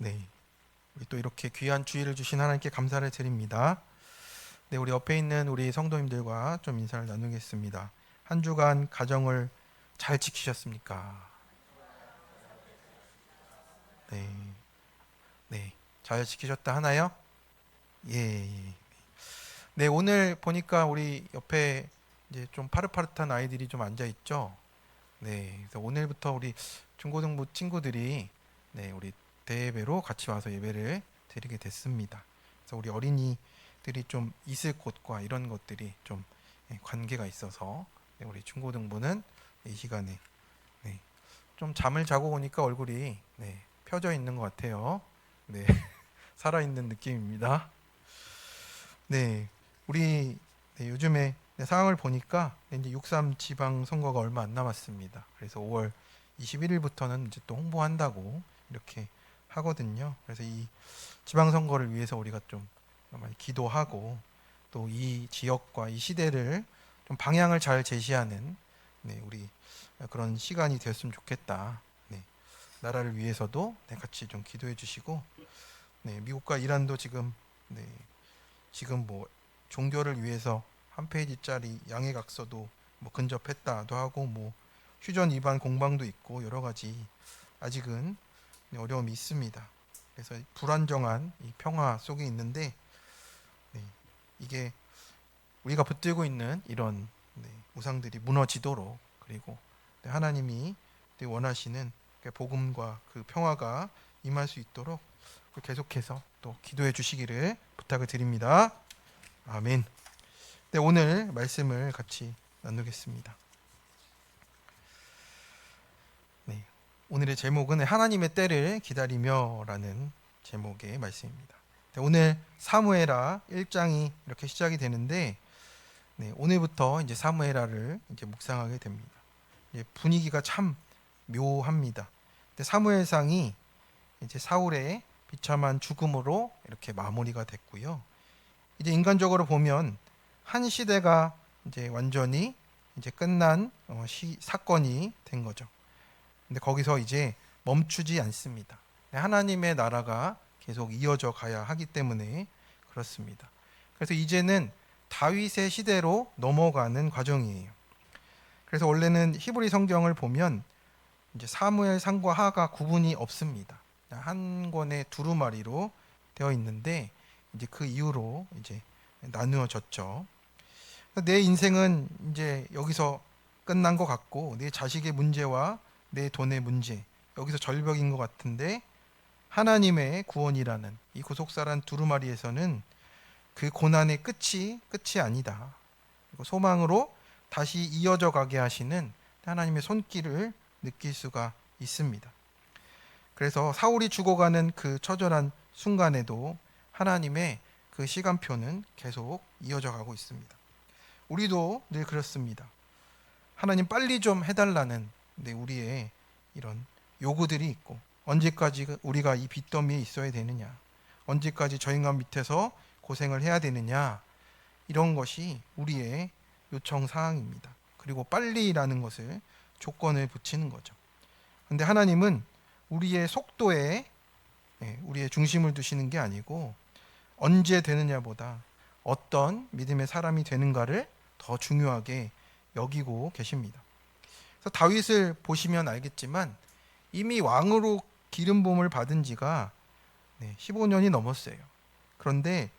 네, 우리 또 이렇게 귀한 주의를 주신 하나님께 감사를 드립니다. 네, 우리 옆에 있는 우리 성도님들과 좀 인사를 나누겠습니다. 한 주간 가정을 잘 지키셨습니까? 네, 네, 잘 지키셨다 하나요? 예, 예. 네, 오늘 보니까 우리 옆에 이제 좀 파릇파릇한 아이들이 좀 앉아 있죠. 네, 그래서 오늘부터 우리 중고등부 친구들이 네, 우리 대예배로 같이 와서 예배를 드리게 됐습니다. 그래서 우리 어린이들이 좀 있을 곳과 이런 것들이 좀 관계가 있어서 네, 우리 중고등부는 이 시간에 네, 좀 잠을 자고 오니까 얼굴이 네, 펴져 있는 것 같아요. 네, 살아있는 느낌입니다. 네, 우리 네, 요즘에 네, 상황을 보니까 이제 6.3 지방 선거가 얼마 안 남았습니다. 그래서 5월 21일부터는 이제 또 홍보한다고 이렇게 하거든요. 그래서 이 지방 선거를 위해서 우리가 좀 많이 기도하고 또 이 지역과 이 시대를 좀 방향을 잘 제시하는 네, 우리 그런 시간이 되었으면 좋겠다. 네, 나라를 위해서도 네, 같이 좀 기도해 주시고 네, 미국과 이란도 네, 지금 뭐 종교를 위해서 한 페이지짜리 양해각서도 뭐 근접했다도 하고 뭐 휴전 위반 공방도 있고 여러 가지 아직은 어려움이 있습니다. 그래서 불안정한 이 평화 속에 있는데 네, 이게 우리가 붙들고 있는 이런 네, 우상들이 무너지도록 그리고 네, 하나님이 네, 원하시는 그 복음과 그 평화가 임할 수 있도록 계속해서 또 기도해 주시기를 부탁을 드립니다. 아멘. 네, 오늘 말씀을 같이 나누겠습니다. 네, 오늘의 제목은 하나님의 때를 기다리며라는 제목의 말씀입니다. 네, 오늘 사무엘하 1장이 이렇게 시작이 되는데 네, 오늘부터 이제 사무엘하를 이제 묵상하게 됩니다. 이제 분위기가 참 묘합니다. 근데 사무엘상이 이제 사울의 비참한 죽음으로 이렇게 마무리가 됐고요. 이제 인간적으로 보면 한 시대가 이제 완전히 이제 끝난 사건이 된 거죠. 근데 거기서 이제 멈추지 않습니다. 하나님의 나라가 계속 이어져 가야 하기 때문에 그렇습니다. 그래서 이제는 다윗의 시대로 넘어가는 과정이에요. 그래서 원래는 히브리 성경을 보면 이제 사무엘 상과 하가 구분이 없습니다. 한 권의 두루마리로 되어 있는데 이제 그 이후로 이제 나누어졌죠. 내 인생은 이제 여기서 끝난 것 같고 내 자식의 문제와 내 돈의 문제 여기서 절벽인 것 같은데 하나님의 구원이라는 이 구속사란 두루마리에서는 그 고난의 끝이 아니다. 그리고 소망으로 다시 이어져 가게 하시는 하나님의 손길을 느낄 수가 있습니다. 그래서 사울이 죽어가는 그 처절한 순간에도 하나님의 그 시간표는 계속 이어져 가고 있습니다. 우리도 늘 그렇습니다. 하나님 빨리 좀 해달라는 우리의 이런 요구들이 있고 언제까지 우리가 이 빚더미에 있어야 되느냐, 언제까지 저 인간 밑에서 고생을 해야 되느냐, 이런 것이 우리의 요청 사항입니다. 그리고 빨리라는 것을 조건을 붙이는 거죠. 근데 하나님은 우리의 속도에 우리의 중심을 두시는 게 아니고 언제 되느냐보다 어떤 믿음의 사람이 되는가를 더 중요하게 여기고 계십니다. 그래서 다윗을 보시면 알겠지만 이미 왕으로 기름 부음을 받은 지가 15년이 넘었어요. 그런데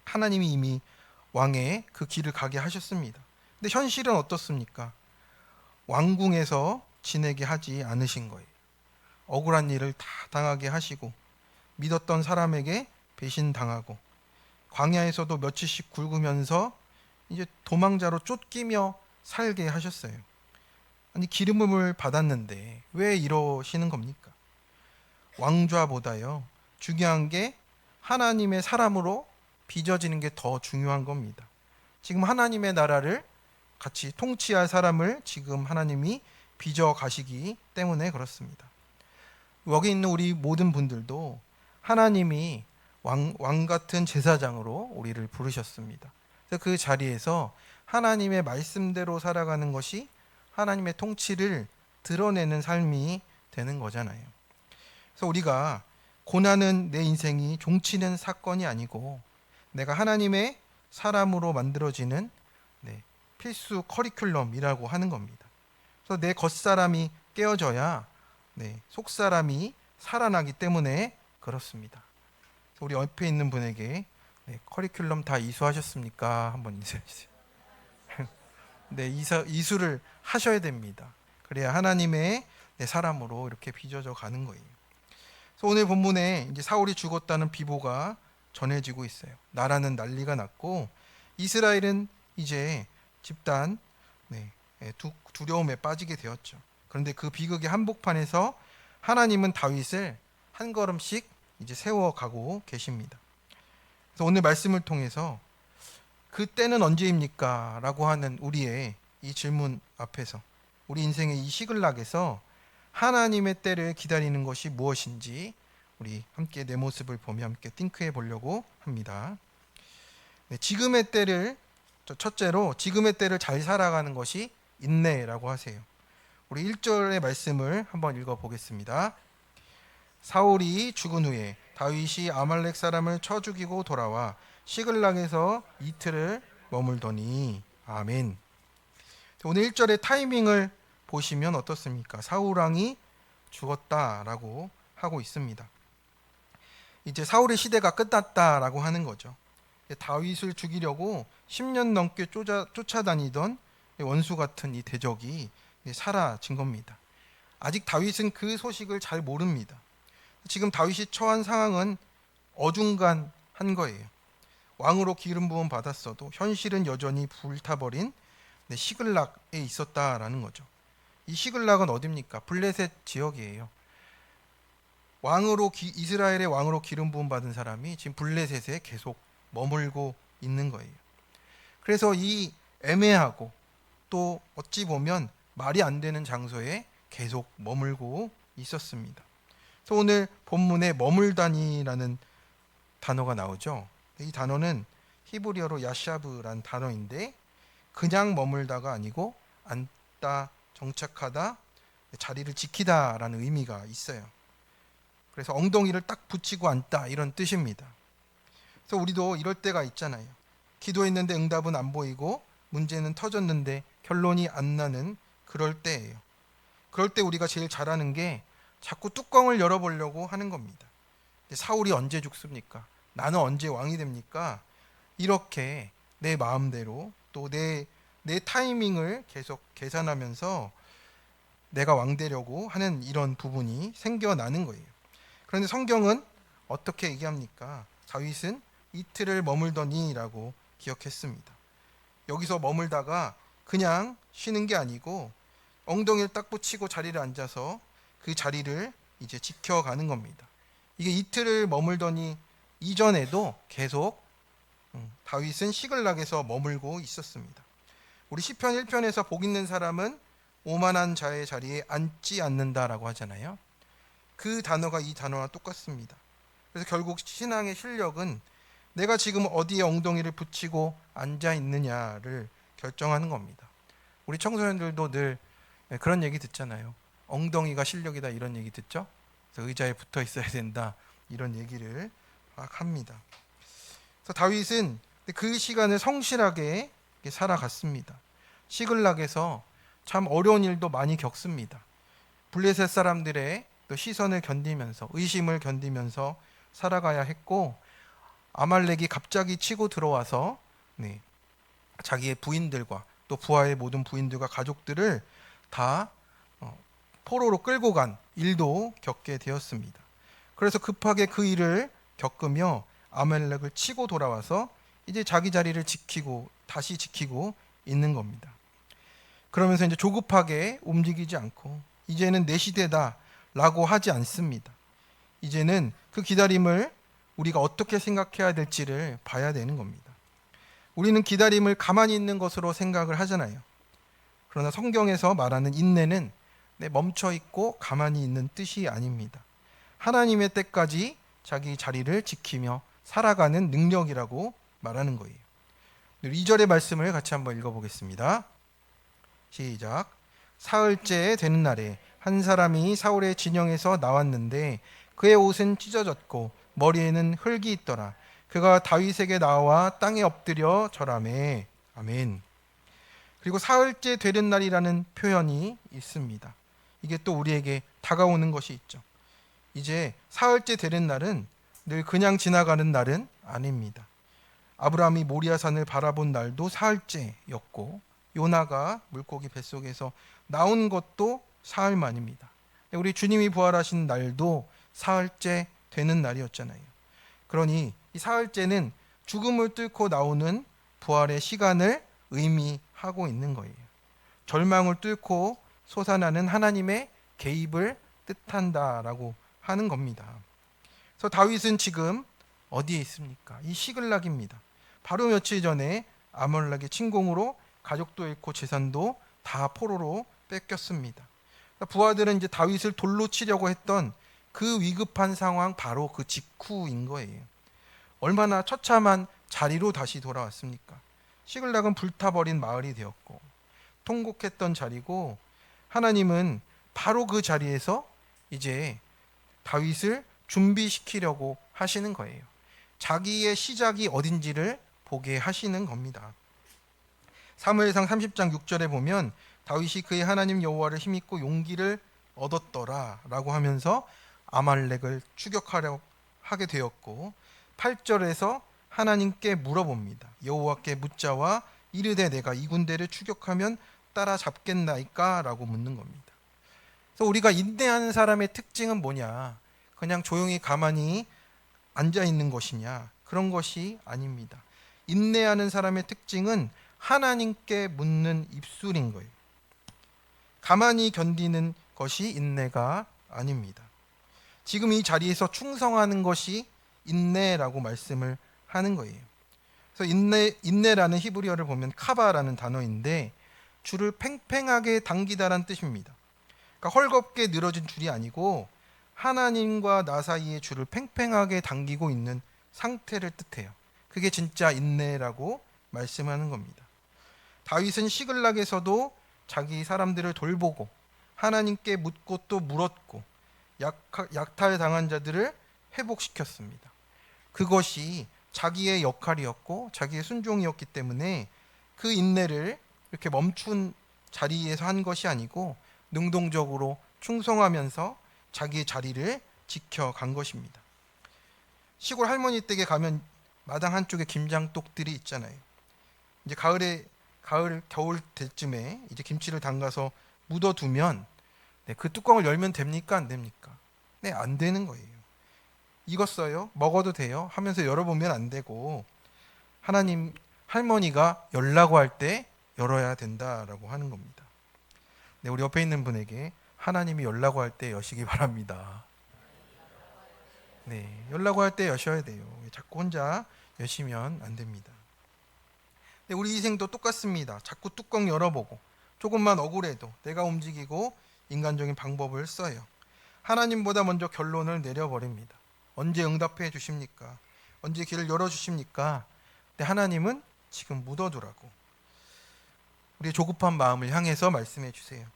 하나님이 이미 왕의 그 길을 가게 하셨습니다. 근데 현실은 어떻습니까? 왕궁에서 지내게 하지 않으신 거예요. 억울한 일을 다 당하게 하시고 믿었던 사람에게 배신당하고 광야에서도 며칠씩 굵으면서 이제 도망자로 쫓기며 살게 하셨어요. 아니 기름을 받았는데 왜 이러시는 겁니까? 왕좌보다요 중요한 게 하나님의 사람으로 빚어지는 게 더 중요한 겁니다. 지금 하나님의 나라를 같이 통치할 사람을 지금 하나님이 빚어 가시기 때문에 그렇습니다. 여기 있는 우리 모든 분들도 하나님이 왕 같은 제사장으로 우리를 부르셨습니다. 그래서 그 자리에서 하나님의 말씀대로 살아가는 것이 하나님의 통치를 드러내는 삶이 되는 거잖아요. 그래서 우리가 고난은 내 인생이 종치는 사건이 아니고 내가 하나님의 사람으로 만들어지는 필수 커리큘럼이라고 하는 겁니다. 그래서 내 겉사람이 깨어져야 속사람이 살아나기 때문에 그렇습니다. 우리 옆에 있는 분에게 커리큘럼 다 이수하셨습니까? 한번 인사해 주세요. 이수를 하셔야 됩니다. 그래야 하나님의 사람으로 이렇게 빚어져 가는 거예요. 그래서 오늘 본문에 이제 사울이 죽었다는 비보가 전해지고 있어요. 나라는 난리가 났고 이스라엘은 이제 집단 두려움에 빠지게 되었죠. 그런데 그 비극의 한복판에서 하나님은 다윗을 한 걸음씩 이제 세워가고 계십니다. 그래서 오늘 말씀을 통해서 그때는 언제입니까? 라고 하는 우리의 이 질문 앞에서 우리 인생의 이 시글락에서 하나님의 때를 기다리는 것이 무엇인지 우리 함께 내 모습을 보며 함께 띵크해 보려고 합니다. 지금의 때를 첫째로 지금의 때를 잘 살아가는 것이 인내라고 하세요. 우리 1절의 말씀을 한번 읽어 보겠습니다. 사울이 죽은 후에 다윗이 아말렉 사람을 쳐 죽이고 돌아와 시글락에서 이틀을 머물더니 아멘. 오늘 1절의 타이밍을 보시면 어떻습니까? 사울 왕이 죽었다라고 하고 있습니다. 이제 사울의 시대가 끝났다라고 하는 거죠. 다윗을 죽이려고 10년 넘게 쫓아다니던 원수 같은 이 대적이 사라진 겁니다. 아직 다윗은 그 소식을 잘 모릅니다. 지금 다윗이 처한 상황은 어중간한 거예요. 왕으로 기름 부음 받았어도 현실은 여전히 불타버린 시글락에 있었다라는 거죠. 이 시글락은 어디입니까? 블레셋 지역이에요. 이스라엘의 왕으로 기름 부음 받은 사람이 지금 블레셋에 계속 머물고 있는 거예요. 그래서 이 애매하고 또 어찌 보면 말이 안 되는 장소에 계속 머물고 있었습니다. 그래서 오늘 본문에 머물다니라는 단어가 나오죠. 이 단어는 히브리어로 야샤브란 단어인데 그냥 머물다가 아니고 앉다, 정착하다, 자리를 지키다라는 의미가 있어요. 그래서 엉덩이를 딱 붙이고 앉다 이런 뜻입니다. 그래서 우리도 이럴 때가 있잖아요. 기도했는데 응답은 안 보이고 문제는 터졌는데 결론이 안 나는 그럴 때예요. 그럴 때 우리가 제일 잘하는 게 자꾸 뚜껑을 열어보려고 하는 겁니다. 사울이 언제 죽습니까? 나는 언제 왕이 됩니까? 이렇게 내 마음대로 또 내 타이밍을 계속 계산하면서 내가 왕 되려고 하는 이런 부분이 생겨나는 거예요. 그런데 성경은 어떻게 얘기합니까? 다윗은 이틀을 머물더니라고 기억했습니다. 여기서 머물다가 그냥 쉬는 게 아니고 엉덩이를 딱 붙이고 자리를 앉아서 그 자리를 이제 지켜가는 겁니다. 이게 이틀을 머물더니 이전에도 계속 다윗은 시글락에서 머물고 있었습니다. 우리 시편 1편에서 복 있는 사람은 오만한 자의 자리에 앉지 않는다라고 하잖아요. 그 단어가 이 단어와 똑같습니다. 그래서 결국 신앙의 실력은 내가 지금 어디에 엉덩이를 붙이고 앉아 있느냐를 결정하는 겁니다. 우리 청소년들도 늘 그런 얘기 듣잖아요. 엉덩이가 실력이다 이런 얘기 듣죠? 그래서 의자에 붙어 있어야 된다 이런 얘기를 막 합니다. 그래서 다윗은 그 시간을 성실하게 살아갔습니다. 시글락에서 참 어려운 일도 많이 겪습니다. 블레셋 사람들의 또 시선을 견디면서 의심을 견디면서 살아가야 했고 아말렉이 갑자기 치고 들어와서 자기의 부인들과 또 부하의 모든 부인들과 가족들을 다 포로로 끌고 간 일도 겪게 되었습니다. 그래서 급하게 그 일을 겪으며 아말렉을 치고 돌아와서 이제 자기 자리를 다시 지키고 있는 겁니다. 그러면서 이제 조급하게 움직이지 않고 이제는 내 시대다라고 하지 않습니다. 이제는 그 기다림을 우리가 어떻게 생각해야 될지를 봐야 되는 겁니다. 우리는 기다림을 가만히 있는 것으로 생각을 하잖아요. 그러나 성경에서 말하는 인내는 멈춰 있고 가만히 있는 뜻이 아닙니다. 하나님의 때까지 자기 자리를 지키며 살아가는 능력이라고 말하는 거예요. 2절의 말씀을 같이 한번 읽어보겠습니다. 시작. 사흘째 되는 날에 한 사람이 사울의 진영에서 나왔는데 그의 옷은 찢어졌고 머리에는 흙이 있더라. 그가 다윗에게 나와 땅에 엎드려 절하매. 아멘. 그리고 사흘째 되는 날이라는 표현이 있습니다. 이게 또 우리에게 다가오는 것이 있죠. 이제 사흘째 되는 날은 늘 그냥 지나가는 날은 아닙니다. 아브라함이 모리아산을 바라본 날도 사흘째였고 요나가 물고기 뱃속에서 나온 것도 사흘 만입니다. 우리 주님이 부활하신 날도 사흘째 되는 날이었잖아요. 그러니 이 사흘째는 죽음을 뚫고 나오는 부활의 시간을 의미하고 있는 거예요. 절망을 뚫고 솟아나는 하나님의 개입을 뜻한다라고 하는 겁니다. 그래서 다윗은 지금 어디에 있습니까? 이 시글락입니다. 바로 며칠 전에 아말렉의 침공으로 가족도 잃고 재산도 다 포로로 뺏겼습니다. 부하들은 이제 다윗을 돌로 치려고 했던 그 위급한 상황 바로 그 직후인 거예요. 얼마나 처참한 자리로 다시 돌아왔습니까? 시글락은 불타버린 마을이 되었고 통곡했던 자리고 하나님은 바로 그 자리에서 이제 다윗을 준비시키려고 하시는 거예요. 자기의 시작이 어딘지를 보게 하시는 겁니다. 사무엘상 30장 6절에 보면 다윗이 그의 하나님 여호와를 힘입고 용기를 얻었더라라고 하면서 아말렉을 추격하려 하게 되었고 8절에서 하나님께 물어봅니다. 여호와께 묻자와 이르되 내가 이 군대를 추격하면 따라잡겠나이까라고 묻는 겁니다. 그래서 우리가 인내하는 사람의 특징은 뭐냐? 그냥 조용히 가만히 앉아 있는 것이냐? 그런 것이 아닙니다. 인내하는 사람의 특징은 하나님께 묻는 입술인 거예요. 가만히 견디는 것이 인내가 아닙니다. 지금 이 자리에서 충성하는 것이 인내라고 말씀을 하는 거예요. 그래서 인내라는 히브리어를 보면 카바라는 단어인데 줄을 팽팽하게 당기다란 뜻입니다. 그러니까 헐겁게 늘어진 줄이 아니고 하나님과 나 사이의 줄을 팽팽하게 당기고 있는 상태를 뜻해요. 그게 진짜 인내라고 말씀하는 겁니다. 다윗은 시글락에서도 자기 사람들을 돌보고 하나님께 묻고 또 물었고 약탈당한 자들을 회복시켰습니다. 그것이 자기의 역할이었고 자기의 순종이었기 때문에 그 인내를 이렇게 멈춘 자리에서 한 것이 아니고 능동적으로 충성하면서 자기의 자리를 지켜간 것입니다. 시골 할머니 댁에 가면 마당 한쪽에 김장독들이 있잖아요. 이제 겨울 때쯤에 이제 김치를 담가서 묻어두면 그 뚜껑을 열면 됩니까? 안 됩니까? 네, 안 되는 거예요. 익었어요? 먹어도 돼요? 하면서 열어보면 안 되고 하나님 할머니가 열라고 할 때 열어야 된다라고 하는 겁니다. 네, 우리 옆에 있는 분에게 하나님이 열라고 할 때 여시기 바랍니다. 네, 열라고 할 때 여셔야 돼요. 자꾸 혼자 여시면 안 됩니다. 네, 우리 인생도 똑같습니다. 자꾸 뚜껑 열어보고 조금만 억울해도 내가 움직이고 인간적인 방법을 써요. 하나님보다 먼저 결론을 내려버립니다. 언제 응답해 주십니까? 언제 길을 열어주십니까? 근데 하나님은 지금 묻어두라고 우리의 조급한 마음을 향해서 말씀해 주세요.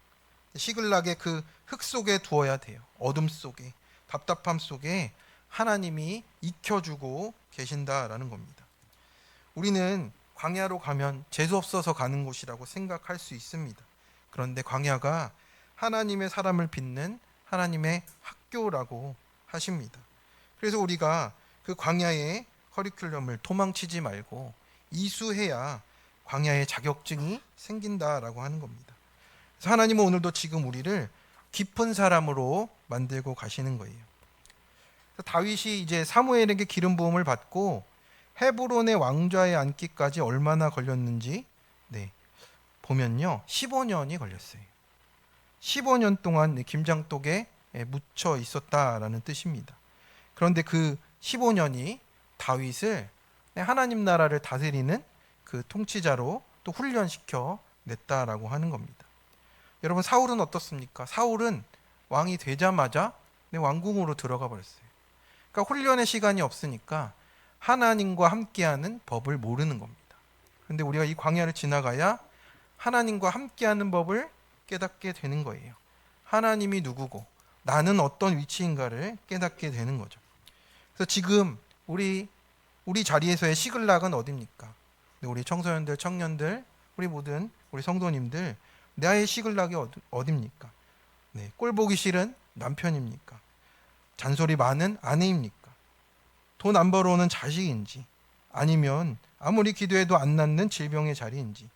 시글락의 그 흙 속에 두어야 돼요. 어둠 속에, 답답함 속에 하나님이 익혀주고 계신다라는 겁니다. 우리는 광야로 가면 재수없어서 가는 곳이라고 생각할 수 있습니다. 그런데 광야가 하나님의 사람을 빚는 하나님의 학교라고 하십니다. 그래서 우리가 그 광야의 커리큘럼을 도망치지 말고 이수해야 광야의 자격증이 생긴다라고 하는 겁니다. 그래서 하나님은 오늘도 지금 우리를 깊은 사람으로 만들고 가시는 거예요. 다윗이 이제 사무엘에게 기름 부음을 받고 헤브론의 왕좌에 앉기까지 얼마나 걸렸는지 보면요 15년이 걸렸어요. 15년 동안 김장독에 묻혀 있었다라는 뜻입니다. 그런데 그 15년이 다윗을 하나님 나라를 다스리는 그 통치자로 또 훈련시켜 냈다라고 하는 겁니다. 여러분 사울은 어떻습니까? 사울은 왕이 되자마자 왕궁으로 들어가 버렸어요. 그러니까 훈련의 시간이 없으니까 하나님과 함께하는 법을 모르는 겁니다. 그런데 우리가 이 광야를 지나가야 하나님과 함께하는 법을 깨닫게 되는 거예요. 하나님이 누구고 나는 어떤 위치인가를 깨닫게 되는 거죠. 그래서 지금 우리 자리에서의 시글락은 어디입니까? 우리 청소년들, 청년들, 우리 모든 우리 성도님들, 나의 시글락이 어디입니까? 네, 꼴 보기 싫은 남편입니까? 잔소리 많은 아내입니까? 돈 안 벌어오는 자식인지, 아니면 아무리 기도해도 안 낫는 질병의 자리인지,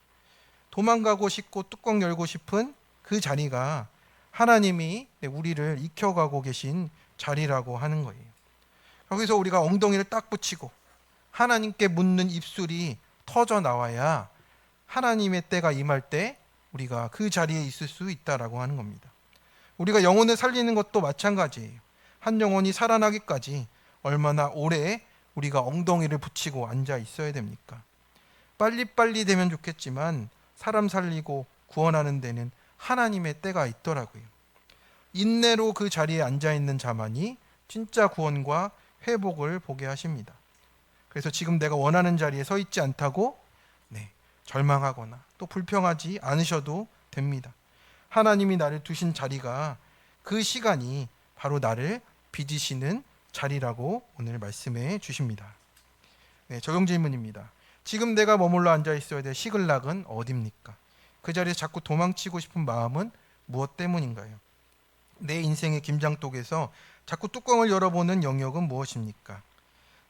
도망가고 싶고 뚜껑 열고 싶은 그 자리가 하나님이 우리를 익혀가고 계신 자리라고 하는 거예요. 여기서 우리가 엉덩이를 딱 붙이고 하나님께 묻는 입술이 터져 나와야 하나님의 때가 임할 때 우리가 그 자리에 있을 수 있다라고 하는 겁니다. 우리가 영혼을 살리는 것도 마찬가지예요. 한 영혼이 살아나기까지 얼마나 오래 우리가 엉덩이를 붙이고 앉아 있어야 됩니까? 빨리빨리 되면 좋겠지만 사람 살리고 구원하는 데는 하나님의 때가 있더라고요. 인내로 그 자리에 앉아 있는 자만이 진짜 구원과 회복을 보게 하십니다. 그래서 지금 내가 원하는 자리에 서 있지 않다고 절망하거나 또 불평하지 않으셔도 됩니다. 하나님이 나를 두신 자리가, 그 시간이 바로 나를 빚으시는 자리라고 오늘 말씀해 주십니다. 적용 질문입니다. 지금 내가 머물러 앉아 있어야 될 시글락은 어디입니까? 그 자리에서 자꾸 도망치고 싶은 마음은 무엇 때문인가요? 내 인생의 김장독에서 자꾸 뚜껑을 열어보는 영역은 무엇입니까?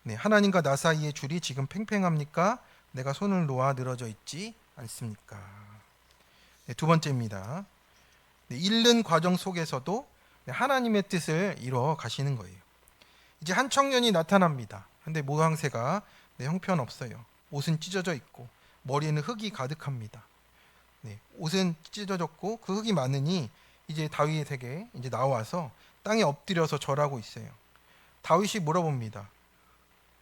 하나님과 나 사이의 줄이 지금 팽팽합니까? 내가 손을 놓아 늘어져 있지 않습니까? 두 번째입니다. 잃는 과정 속에서도 하나님의 뜻을 이뤄 가시는 거예요. 이제 한 청년이 나타납니다. 근데 모양새가 형편없어요. 옷은 찢어져 있고 머리에는 흙이 가득합니다. 옷은 찢어졌고 그 흙이 많으니 이제 다윗에게 이제 나와서 땅에 엎드려서 절하고 있어요. 다윗이 물어봅니다.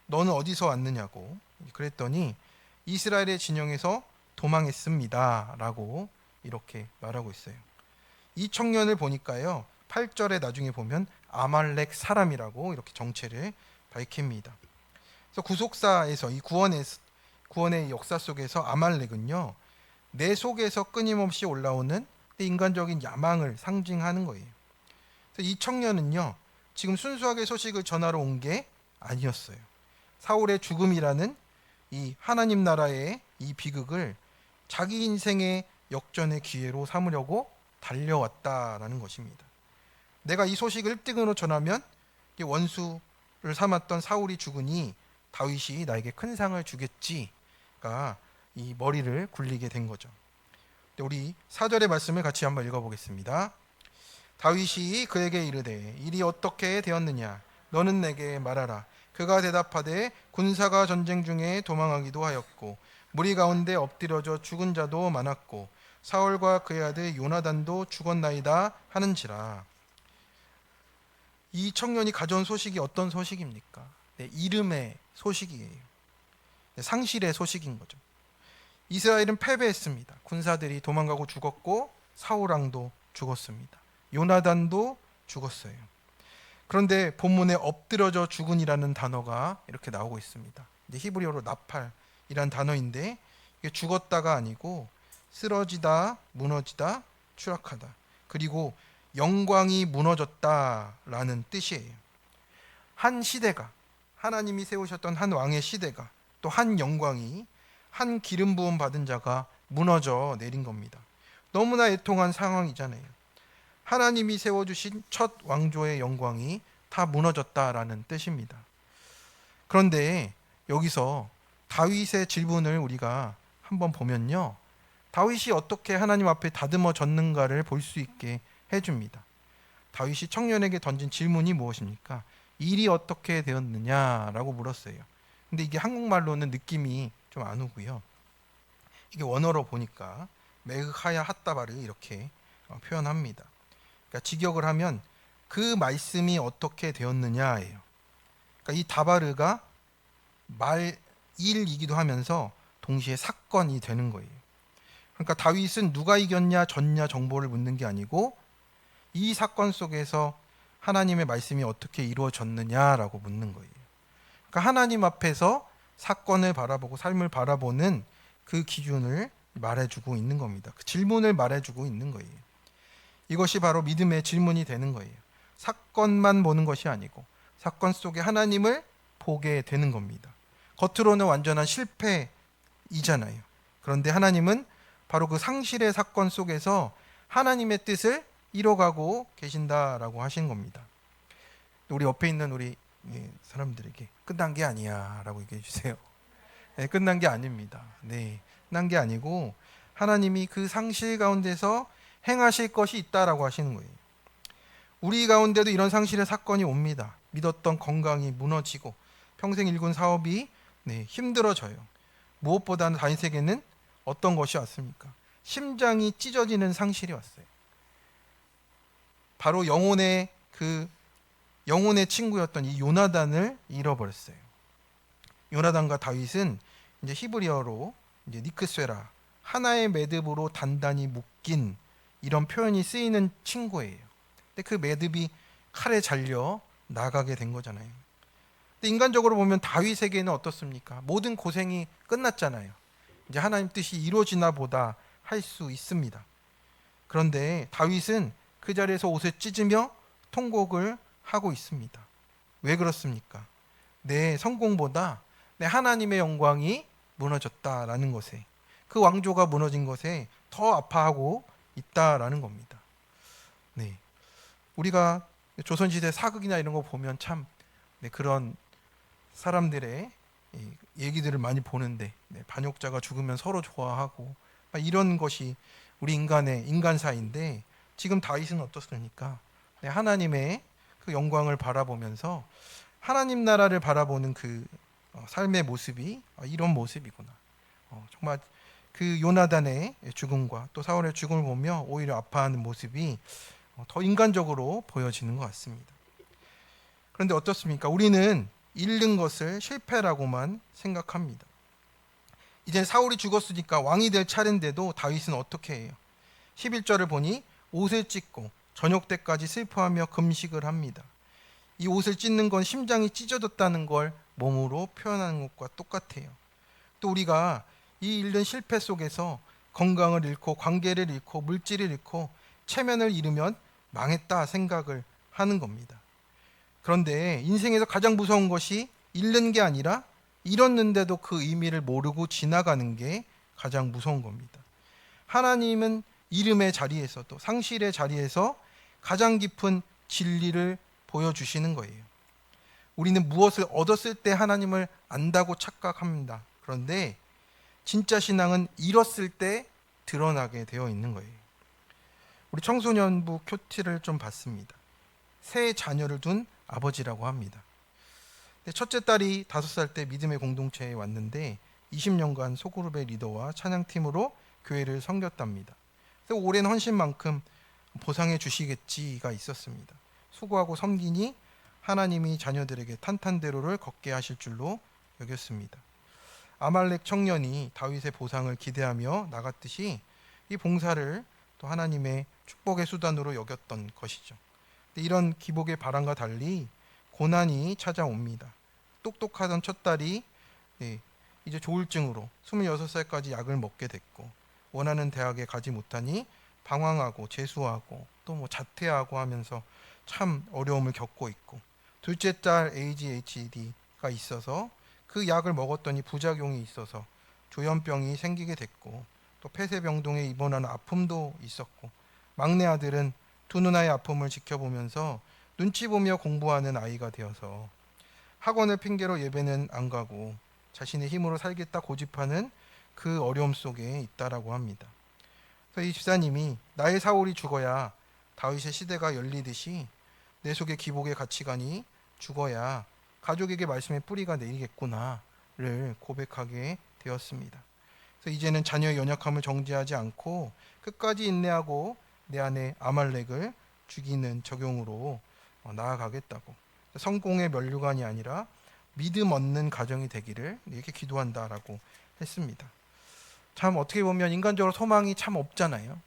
너는 어디서 왔느냐고. 그랬더니 이스라엘의 진영에서 도망했습니다 라고 이렇게 말하고 있어요. 이 청년을 보니까요, 8절에 나중에 보면 아말렉 사람이라고 이렇게 정체를 밝힙니다. 그래서 구속사에서 이 구원의 역사 속에서 아말렉은요, 내 속에서 끊임없이 올라오는 인간적인 야망을 상징하는 거예요. 그래서 이 청년은요, 지금 순수하게 소식을 전하러 온 게 아니었어요. 사울의 죽음이라는 이 하나님 나라의 이 비극을 자기 인생의 역전의 기회로 삼으려고 달려왔다라는 것입니다. 내가 이 소식을 1등으로 전하면 원수를 삼았던 사울이 죽으니 다윗이 나에게 큰 상을 주겠지가 이 머리를 굴리게 된 거죠. 우리 4절의 말씀을 같이 한번 읽어보겠습니다. 다윗이 그에게 이르되 일이 어떻게 되었느냐 너는 내게 말하라. 그가 대답하되 군사가 전쟁 중에 도망하기도 하였고 무리 가운데 엎드려져 죽은 자도 많았고 사울과 그의 아들 요나단도 죽었나이다 하는지라. 이 청년이 가져온 소식이 어떤 소식입니까? 이름의 소식이에요. 상실의 소식인 거죠. 이스라엘은 패배했습니다. 군사들이 도망가고 죽었고 사울 왕도 죽었습니다. 요나단도 죽었어요. 그런데 본문에 엎드려져 죽은이라는 단어가 이렇게 나오고 있습니다. 히브리어로 나팔이란 단어인데 이게 죽었다가 아니고 쓰러지다, 무너지다, 추락하다. 그리고 영광이 무너졌다라는 뜻이에요. 한 시대가, 하나님이 세우셨던 한 왕의 시대가, 또 한 영광이, 한 기름 부음 받은 자가 무너져 내린 겁니다. 너무나 애통한 상황이잖아요. 하나님이 세워주신 첫 왕조의 영광이 다 무너졌다라는 뜻입니다. 그런데 여기서 다윗의 질문을 우리가 한번 보면요, 다윗이 어떻게 하나님 앞에 다듬어졌는가를 볼 수 있게 해줍니다. 다윗이 청년에게 던진 질문이 무엇입니까? 일이 어떻게 되었느냐라고 물었어요. 근데 이게 한국말로는 느낌이 좀 안 오고요. 이게 원어로 보니까 메흐하야 핫다바를 이렇게 표현합니다. 그러니까 직역을 하면 그 말씀이 어떻게 되었느냐예요. 그러니까 이 다바르가 일이기도 하면서 동시에 사건이 되는 거예요. 그러니까 다윗은 누가 이겼냐 졌냐 정보를 묻는 게 아니고 이 사건 속에서 하나님의 말씀이 어떻게 이루어졌느냐라고 묻는 거예요. 그러니까 하나님 앞에서 사건을 바라보고 삶을 바라보는 그 기준을 말해주고 있는 겁니다. 그 질문을 말해주고 있는 거예요. 이것이 바로 믿음의 질문이 되는 거예요. 사건만 보는 것이 아니고 사건 속에 하나님을 보게 되는 겁니다. 겉으로는 완전한 실패이잖아요. 그런데 하나님은 바로 그 상실의 사건 속에서 하나님의 뜻을 이뤄가고 계신다라고 하신 겁니다. 우리 옆에 있는 우리 사람들에게 끝난 게 아니야 라고 얘기해 주세요. 네, 끝난 게 아닙니다. 네, 끝난 게 아니고 하나님이 그 상실 가운데서 행하실 것이 있다라고 하시는 거예요. 우리 가운데도 이런 상실의 사건이 옵니다. 믿었던 건강이 무너지고 평생 일군 사업이 힘들어져요. 무엇보다는 다윗에게는 어떤 것이 왔습니까? 심장이 찢어지는 상실이 왔어요. 바로 영혼의 친구였던 이 요나단을 잃어버렸어요. 요나단과 다윗은 이제 히브리어로 이제 니크쇠라, 하나의 매듭으로 단단히 묶인, 이런 표현이 쓰이는 친구예요. 근데 그 매듭이 칼에 잘려 나가게 된 거잖아요. 근데 인간적으로 보면 다윗에게는 어떻습니까? 모든 고생이 끝났잖아요. 이제 하나님 뜻이 이루어지나 보다 할 수 있습니다. 그런데 다윗은 그 자리에서 옷을 찢으며 통곡을 하고 있습니다. 왜 그렇습니까? 내 성공보다 내 하나님의 영광이 무너졌다라는 것에, 그 왕조가 무너진 것에 더 아파하고 있다라는 겁니다. 네, 우리가 조선시대 사극이나 이런 거 보면 참 그런 사람들의 얘기들을 많이 보는데, 반역자가 죽으면 서로 좋아하고 이런 것이 우리 인간의 인간사인데, 지금 다윗은 어떻습니까? 하나님의 그 영광을 바라보면서 하나님 나라를 바라보는 그 삶의 모습이 이런 모습이구나. 정말 그 요나단의 죽음과 또 사울의 죽음을 보며 오히려 아파하는 모습이 더 인간적으로 보여지는 것 같습니다. 그런데 어떻습니까? 우리는 잃는 것을 실패라고만 생각합니다. 이제 사울이 죽었으니까 왕이 될 차례인데도 다윗은 어떻게 해요? 11절을 보니 옷을 찢고 저녁 때까지 슬퍼하며 금식을 합니다. 이 옷을 찢는 건 심장이 찢어졌다는 걸 몸으로 표현하는 것과 똑같아요. 또 우리가 이 잃는 실패 속에서 건강을 잃고 관계를 잃고 물질을 잃고 체면을 잃으면 망했다 생각을 하는 겁니다. 그런데 인생에서 가장 무서운 것이 잃는 게 아니라 잃었는데도 그 의미를 모르고 지나가는 게 가장 무서운 겁니다. 하나님은 잃음의 자리에서도, 상실의 자리에서 가장 깊은 진리를 보여주시는 거예요. 우리는 무엇을 얻었을 때 하나님을 안다고 착각합니다. 그런데 진짜 신앙은 잃었을 때 드러나게 되어 있는 거예요. 우리 청소년부 큐티를 좀 봤습니다. 세 자녀를 둔 아버지라고 합니다. 첫째 딸이 5살 때 믿음의 공동체에 왔는데 20년간 소그룹의 리더와 찬양팀으로 교회를 섬겼답니다. 그래서 오랜 헌신만큼 보상해 주시겠지가 있었습니다. 수고하고 섬기니 하나님이 자녀들에게 탄탄대로를 걷게 하실 줄로 여겼습니다. 아말렉 청년이 다윗의 보상을 기대하며 나갔듯이 이 봉사를 또 하나님의 축복의 수단으로 여겼던 것이죠. 이런 기복의 바람과 달리 고난이 찾아옵니다. 똑똑하던 첫 딸이 이제 조울증으로 26살까지 약을 먹게 됐고, 원하는 대학에 가지 못하니 방황하고 재수하고 또 뭐 자퇴하고 하면서 참 어려움을 겪고 있고, 둘째 딸 ADHD가 있어서 그 약을 먹었더니 부작용이 있어서 조현병이 생기게 됐고, 또 폐쇄병동에 입원하는 아픔도 있었고, 막내 아들은 두 누나의 아픔을 지켜보면서 눈치 보며 공부하는 아이가 되어서 학원을 핑계로 예배는 안 가고 자신의 힘으로 살겠다 고집하는 그 어려움 속에 있다라고 합니다. 그래서 이 집사님이 나의 사울이 죽어야 다윗의 시대가 열리듯이 내 속의 기복의 가치관이 죽어야 가족에게 말씀의 뿌리가 내리겠구나를 고백하게 되었습니다. 그래서 이제는 자녀의 연약함을 정죄하지 않고 끝까지 인내하고 내 안에 아말렉을 죽이는 적용으로 나아가겠다고, 성공의 면류관이 아니라 믿음 얻는 가정이 되기를 이렇게 기도한다라고 했습니다. 참 어떻게 보면 인간적으로 소망이 참 없잖아요.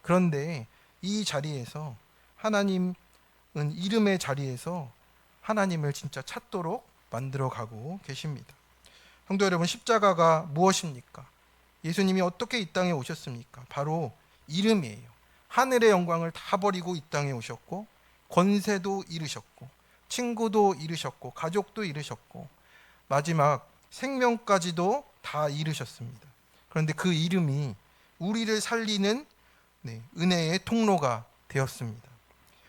그런데 이 자리에서 하나님은 이름의 자리에서 하나님을 진짜 찾도록 만들어가고 계십니다. 성도 여러분, 십자가가 무엇입니까? 예수님이 어떻게 이 땅에 오셨습니까? 바로 이름이에요. 하늘의 영광을 다 버리고 이 땅에 오셨고 권세도 잃으셨고 친구도 잃으셨고 가족도 잃으셨고 마지막 생명까지도 다 잃으셨습니다. 그런데 그 이름이 우리를 살리는 은혜의 통로가 되었습니다.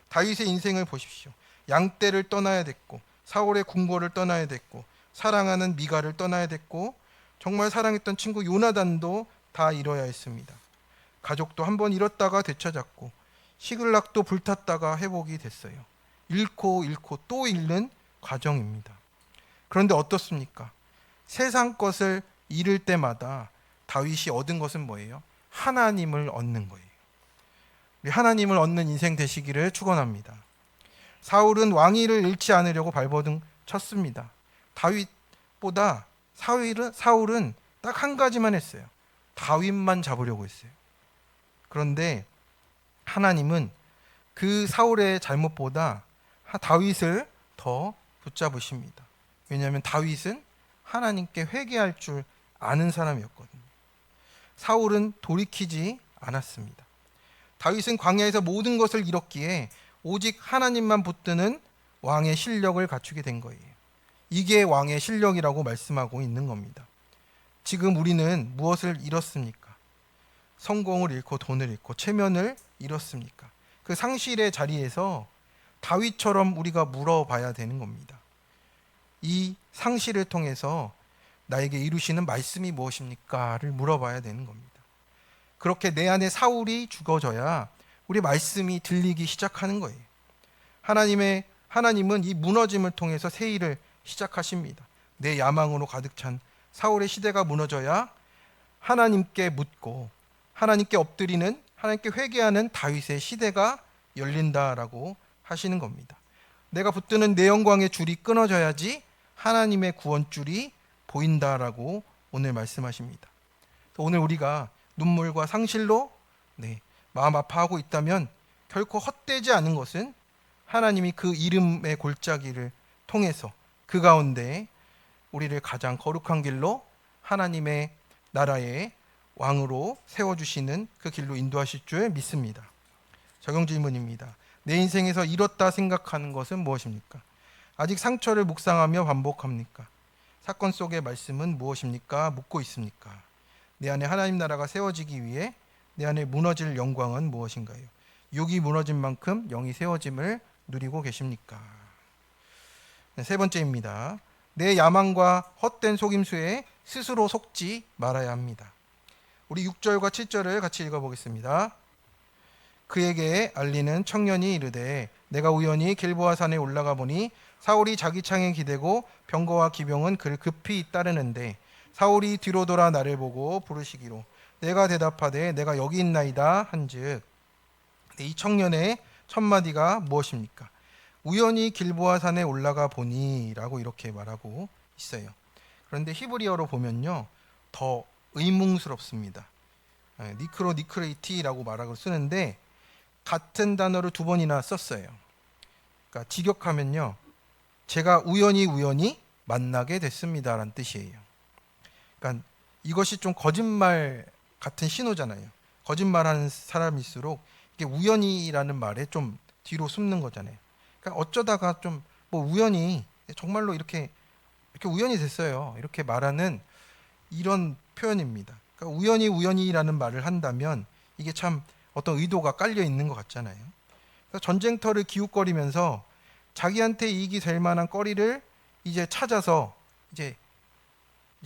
다윗의 인생을 보십시오. 양떼를 떠나야 됐고 사울의 궁궐을 떠나야 됐고 사랑하는 미가를 떠나야 됐고 정말 사랑했던 친구 요나단도 다 잃어야 했습니다. 가족도 한번 잃었다가 되찾았고 시글락도 불탔다가 회복이 됐어요. 잃고 또 잃는 과정입니다. 그런데 어떻습니까? 세상 것을 잃을 때마다 다윗이 얻은 것은 뭐예요? 하나님을 얻는 거예요. 우리 하나님을 얻는 인생 되시기를 축원합니다. 사울은 왕위를 잃지 않으려고 발버둥 쳤습니다. 다윗보다 사울은 딱 한 가지만 했어요. 다윗만 잡으려고 했어요. 그런데 하나님은 그 사울의 잘못보다 다윗을 더 붙잡으십니다. 왜냐하면 다윗은 하나님께 회개할 줄 아는 사람이었거든요. 사울은 돌이키지 않았습니다. 다윗은 광야에서 모든 것을 잃었기에 오직 하나님만 붙드는 왕의 실력을 갖추게 된 거예요. 이게 왕의 실력이라고 말씀하고 있는 겁니다. 지금 우리는 무엇을 잃었습니까? 성공을 잃고 돈을 잃고 체면을 잃었습니까? 그 상실의 자리에서 다윗처럼 우리가 물어봐야 되는 겁니다. 이 상실을 통해서 나에게 이루시는 말씀이 무엇입니까?를 물어봐야 되는 겁니다. 그렇게 내 안에 사울이 죽어져야 우리 말씀이 들리기 시작하는 거예요. 하나님은 이 무너짐을 통해서 새 일을 시작하십니다. 내 야망으로 가득 찬 사울의 시대가 무너져야 하나님께 묻고 하나님께 엎드리는, 하나님께 회개하는 다윗의 시대가 열린다라고 하시는 겁니다. 내가 붙드는 내 영광의 줄이 끊어져야지 하나님의 구원줄이 보인다라고 오늘 말씀하십니다. 오늘 우리가 눈물과 상실로 마음 아파하고 있다면 결코 헛되지 않은 것은 하나님이 그 이름의 골짜기를 통해서 그 가운데 우리를 가장 거룩한 길로 하나님의 나라의 왕으로 세워주시는 그 길로 인도하실 줄 믿습니다. 적용 질문입니다. 내 인생에서 잃었다 생각하는 것은 무엇입니까? 아직 상처를 묵상하며 반복합니까? 사건 속의 말씀은 무엇입니까? 묻고 있습니까? 내 안에 하나님 나라가 세워지기 위해 내 안에 무너질 영광은 무엇인가요? 육이 무너진 만큼 영이 세워짐을 누리고 계십니까? 세 번째입니다. 내 야망과 헛된 속임수에 스스로 속지 말아야 합니다. 우리 6절과 7절을 같이 읽어보겠습니다. 그에게 알리는 청년이 이르되 내가 우연히 길보아 산에 올라가 보니 사울이 자기 창에 기대고 병거와 기병은 그를 급히 따르는데 사울이 뒤로 돌아 나를 보고 부르시기로 내가 대답하되 내가 여기 있나이다 한즉 이 청년의 첫 마디가 무엇입니까? 우연히 길보아 산에 올라가 보니 라고 이렇게 말하고 있어요. 그런데 히브리어로 보면요 더 의문스럽습니다. 니크레이티라고 말하고 쓰는데 같은 단어를 두 번이나 썼어요. 그러니까 직역하면요 제가 우연히 만나게 됐습니다라는 뜻이에요. 그러니까 이것이 좀 거짓말 같은 신호잖아요. 거짓말하는 사람일수록 이게 우연히라는 말에 좀 뒤로 숨는 거잖아요. 그러니까 어쩌다가 좀 뭐 우연히 정말로 이렇게 우연히 됐어요. 이렇게 말하는 이런 표현입니다. 그러니까 우연히라는 말을 한다면 이게 참 어떤 의도가 깔려 있는 것 같잖아요. 그러니까 전쟁터를 기웃거리면서 자기한테 이익이 될 만한 거리를 이제 찾아서 이제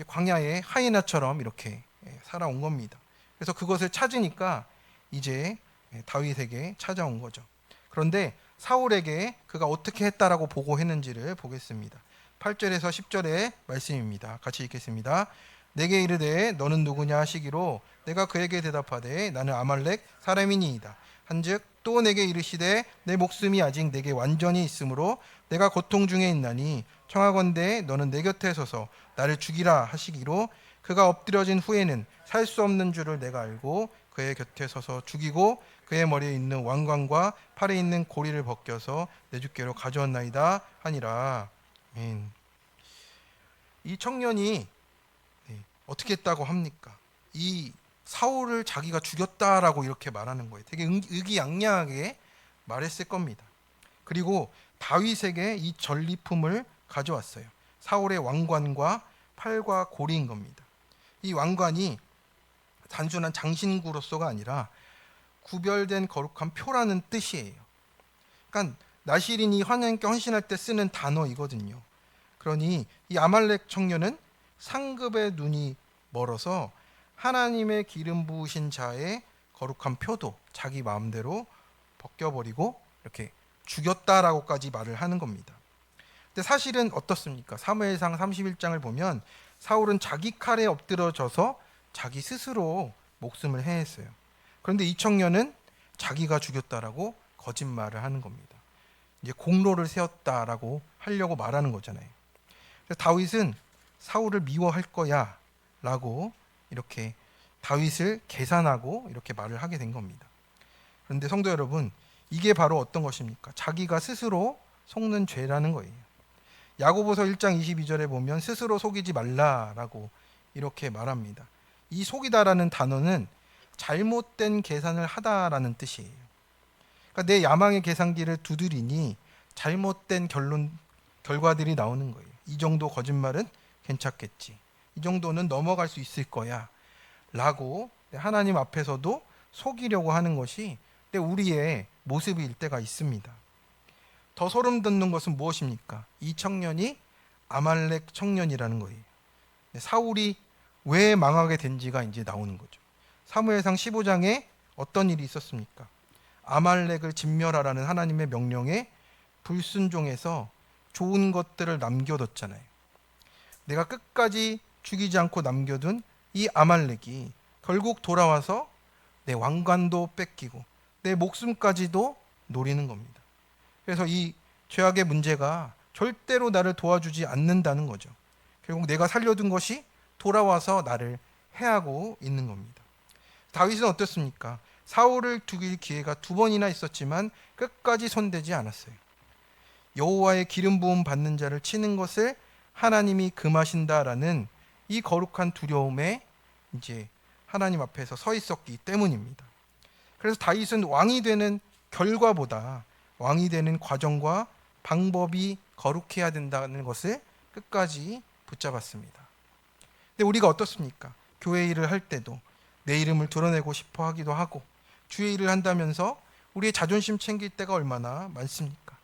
광야의 하이에나처럼 이렇게 살아온 겁니다. 그래서 그것을 찾으니까 이제 다윗에게 찾아온 거죠. 그런데 사울에게 그가 어떻게 했다라고 보고했는지를 보겠습니다. 8절에서 10절의 말씀입니다. 같이 읽겠습니다. 내게 이르되 너는 누구냐 하시기로 내가 그에게 대답하되 나는 아말렉 사람이니이다. 한즉 또 내게 이르시되 내 목숨이 아직 내게 완전히 있으므로 내가 고통 중에 있나니 청하건대 너는 내 곁에 서서 나를 죽이라 하시기로 그가 엎드려진 후에는 살 수 없는 줄을 내가 알고 그의 곁에 서서 죽이고 그의 머리에 있는 왕관과 팔에 있는 고리를 벗겨서 내 주께로 가져왔나이다 하니라. 이 청년이 어떻게 했다고 합니까? 이 사울을 자기가 죽였다라고 이렇게 말하는 거예요. 되게 의기양양하게 말했을 겁니다. 그리고 다윗에게 이 전리품을 가져왔어요. 사울의 왕관과 팔과 고리인 겁니다. 이 왕관이 단순한 장신구로서가 아니라 구별된 거룩한 표라는 뜻이에요. 그러니까 나실인이 하나님께 헌신할 때 쓰는 단어이거든요. 그러니 이 아말렉 청년은 상급의 눈이 멀어서 하나님의 기름 부으신 자의 거룩한 표도 자기 마음대로 벗겨버리고 이렇게 죽였다라고까지 말을 하는 겁니다. 근데 사실은 어떻습니까? 사무엘상 31장을 보면 사울은 자기 칼에 엎드러져서 자기 스스로 목숨을 해했어요. 그런데 이 청년은 자기가 죽였다라고 거짓말을 하는 겁니다. 이제 공로를 세웠다라고 하려고 말하는 거잖아요. 그래서 다윗은 사울을 미워할 거야 라고 이렇게 다윗을 계산하고 이렇게 말을 하게 된 겁니다. 그런데 성도 여러분, 이게 바로 어떤 것입니까? 자기가 스스로 속는 죄라는 거예요. 야고보서 1장 22절에 보면 스스로 속이지 말라라고 이렇게 말합니다. 이 속이다라는 단어는 잘못된 계산을 하다라는 뜻이에요. 그러니까 내 야망의 계산기를 두드리니 잘못된 결과들이 나오는 거예요. 이 정도 거짓말은 괜찮겠지. 이 정도는 넘어갈 수 있을 거야. 라고 하나님 앞에서도 속이려고 하는 것이 우리의 모습일 때가 있습니다. 더 소름 돋는 것은 무엇입니까? 이 청년이 아말렉 청년이라는 거예요. 사울이 왜 망하게 된지가 이제 나오는 거죠. 사무엘상 15장에 어떤 일이 있었습니까? 아말렉을 진멸하라는 하나님의 명령에 불순종해서 좋은 것들을 남겨뒀잖아요. 내가 끝까지 죽이지 않고 남겨둔 이 아말렉이 결국 돌아와서 내 왕관도 뺏기고 내 목숨까지도 노리는 겁니다. 그래서 이 죄악의 문제가 절대로 나를 도와주지 않는다는 거죠. 결국 내가 살려둔 것이 돌아와서 나를 해하고 있는 겁니다. 다윗은 어떻습니까? 사울을 죽일 기회가 2번이나 있었지만 끝까지 손대지 않았어요. 여호와의 기름 부음 받는 자를 치는 것을 하나님이 금하신다라는 이 거룩한 두려움에 이제 하나님 앞에서 서 있었기 때문입니다. 그래서 다윗은 왕이 되는 결과보다 왕이 되는 과정과 방법이 거룩해야 된다는 것을 끝까지 붙잡았습니다. 근데 우리가 어떻습니까? 교회 일을 할 때도 내 이름을 드러내고 싶어 하기도 하고 주의 일을 한다면서 우리의 자존심 챙길 때가 얼마나 많습니까?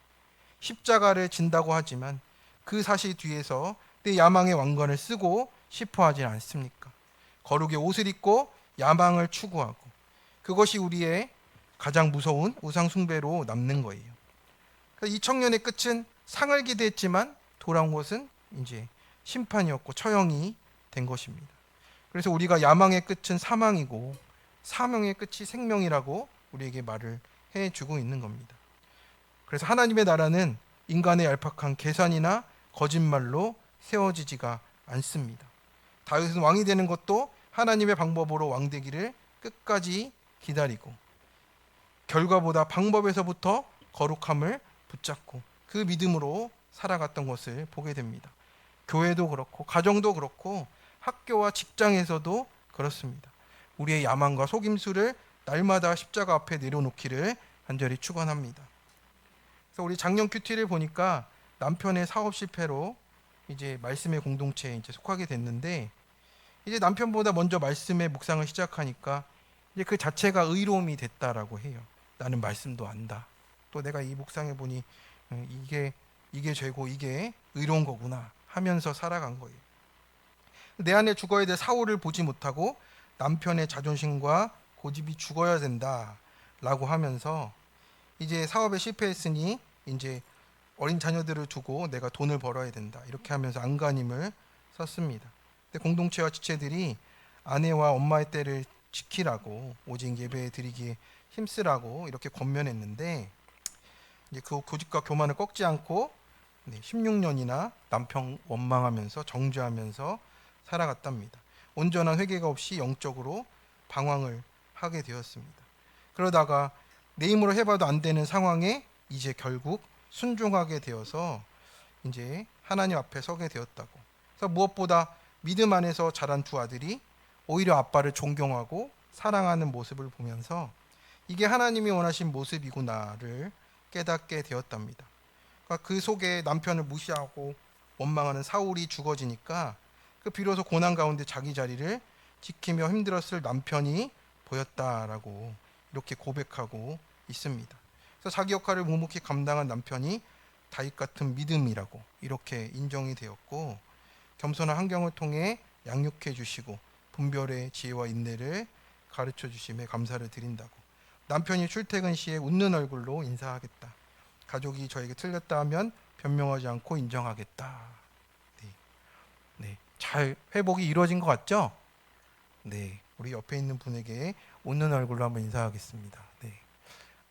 십자가를 진다고 하지만 그 사실 뒤에서 내 야망의 왕관을 쓰고 싶어 하지 않습니까? 거룩의 옷을 입고 야망을 추구하고 그것이 우리의 가장 무서운 우상 숭배로 남는 거예요. 이 청년의 끝은 상을 기대했지만 돌아온 것은 이제 심판이었고 처형이 된 것입니다. 그래서 우리가 야망의 끝은 사망이고 사명의 끝이 생명이라고 우리에게 말을 해주고 있는 겁니다. 그래서 하나님의 나라는 인간의 얄팍한 계산이나 거짓말로 세워지지가 않습니다. 다윗은 왕이 되는 것도 하나님의 방법으로 왕되기를 끝까지 기다리고 결과보다 방법에서부터 거룩함을 붙잡고 그 믿음으로 살아갔던 것을 보게 됩니다. 교회도 그렇고 가정도 그렇고 학교와 직장에서도 그렇습니다. 우리의 야망과 속임수를 날마다 십자가 앞에 내려놓기를 간절히 축원합니다. 그래서 우리 작년 큐티를 보니까 남편의 사업 실패로 이제 말씀의 공동체에 이제 속하게 됐는데 이제 남편보다 먼저 말씀의 묵상을 시작하니까 이제 그 자체가 의로움이 됐다라고 해요. 나는 말씀도 안다. 또 내가 이 묵상해 보니 이게 죄고 이게 의로운 거구나 하면서 살아간 거예요. 내 안에 죽어야 될 사울을 보지 못하고 남편의 자존심과 고집이 죽어야 된다라고 하면서 이제 사업에 실패했으니 이제 어린 자녀들을 두고 내가 돈을 벌어야 된다 이렇게 하면서 안간힘을 썼습니다. 근데 공동체와 지체들이 아내와 엄마의 때를 지키라고 오직 예배 드리기에 힘쓰라고 이렇게 권면했는데 이제 그 고집과 교만을 꺾지 않고 16년이나 남편 원망하면서 정죄하면서 살아갔답니다. 온전한 회개가 없이 영적으로 방황을 하게 되었습니다. 그러다가 내 힘으로 해봐도 안 되는 상황에 이제 결국 순종하게 되어서 이제 하나님 앞에 서게 되었다고. 그래서 무엇보다 믿음 안에서 자란 두 아들이 오히려 아빠를 존경하고 사랑하는 모습을 보면서 이게 하나님이 원하신 모습이구나를 깨닫게 되었답니다. 그러니까 그 속에 남편을 무시하고 원망하는 사울이 죽어지니까 그 비로소 고난 가운데 자기 자리를 지키며 힘들었을 남편이 보였다라고 이렇게 고백하고 있습니다. 그래서 자기 역할을 묵묵히 감당한 남편이 다윗 같은 믿음이라고 이렇게 인정이 되었고, 겸손한 환경을 통해 양육해 주시고 분별의 지혜와 인내를 가르쳐 주심에 감사를 드린다고, 남편이 출퇴근 시에 웃는 얼굴로 인사하겠다, 가족이 저에게 틀렸다 하면 변명하지 않고 인정하겠다. 네, 네, 잘 회복이 이루어진 것 같죠? 네, 우리 옆에 있는 분에게 웃는 얼굴로 한번 인사하겠습니다. 네,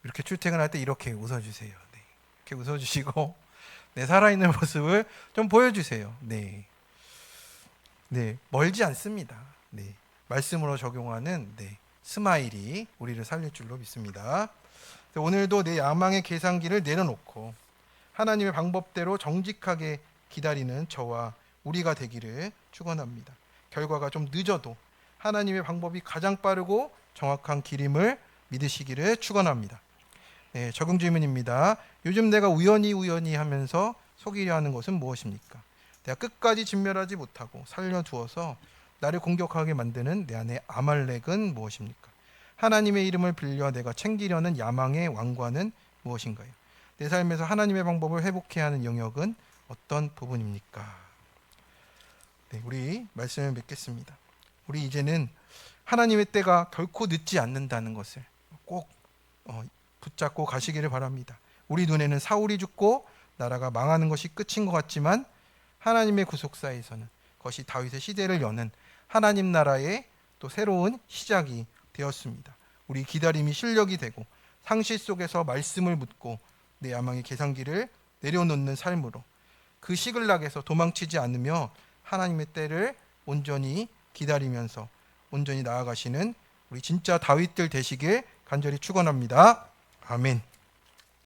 이렇게 출퇴근할 때 이렇게 웃어주세요. 네, 이렇게 웃어주시고, 네, 살아있는 모습을 좀 보여주세요. 네, 네, 멀지 않습니다. 네, 말씀으로 적용하는 스마일이 우리를 살릴 줄로 믿습니다. 오늘도 내 야망의 계산기를 내려놓고 하나님의 방법대로 정직하게 기다리는 저와 우리가 되기를 축원합니다. 결과가 좀 늦어도 하나님의 방법이 가장 빠르고 정확한 길임을 믿으시기를 축원합니다. 네, 적용 질문입니다. 요즘 내가 우연히 하면서 속이려 하는 것은 무엇입니까? 내가 끝까지 진멸하지 못하고 살려두어서 나를 공격하게 만드는 내 안의 아말렉은 무엇입니까? 하나님의 이름을 빌려 내가 챙기려는 야망의 왕관은 무엇인가요? 내 삶에서 하나님의 방법을 회복해야 하는 영역은 어떤 부분입니까? 네, 우리 말씀을 맺겠습니다. 우리 이제는 하나님의 때가 결코 늦지 않는다는 것을 꼭 붙잡고 가시기를 바랍니다. 우리 눈에는 사울이 죽고 나라가 망하는 것이 끝인 것 같지만 하나님의 구속사에서는 그것이 다윗의 시대를 여는 하나님 나라의 또 새로운 시작이 되었습니다. 우리 기다림이 실력이 되고 상실 속에서 말씀을 묻고 내 야망의 계산기를 내려놓는 삶으로 그 시글락에서 도망치지 않으며 하나님의 때를 온전히 기다리면서 온전히 나아가시는 우리 진짜 다윗들 되시길 간절히 축원합니다. 아멘.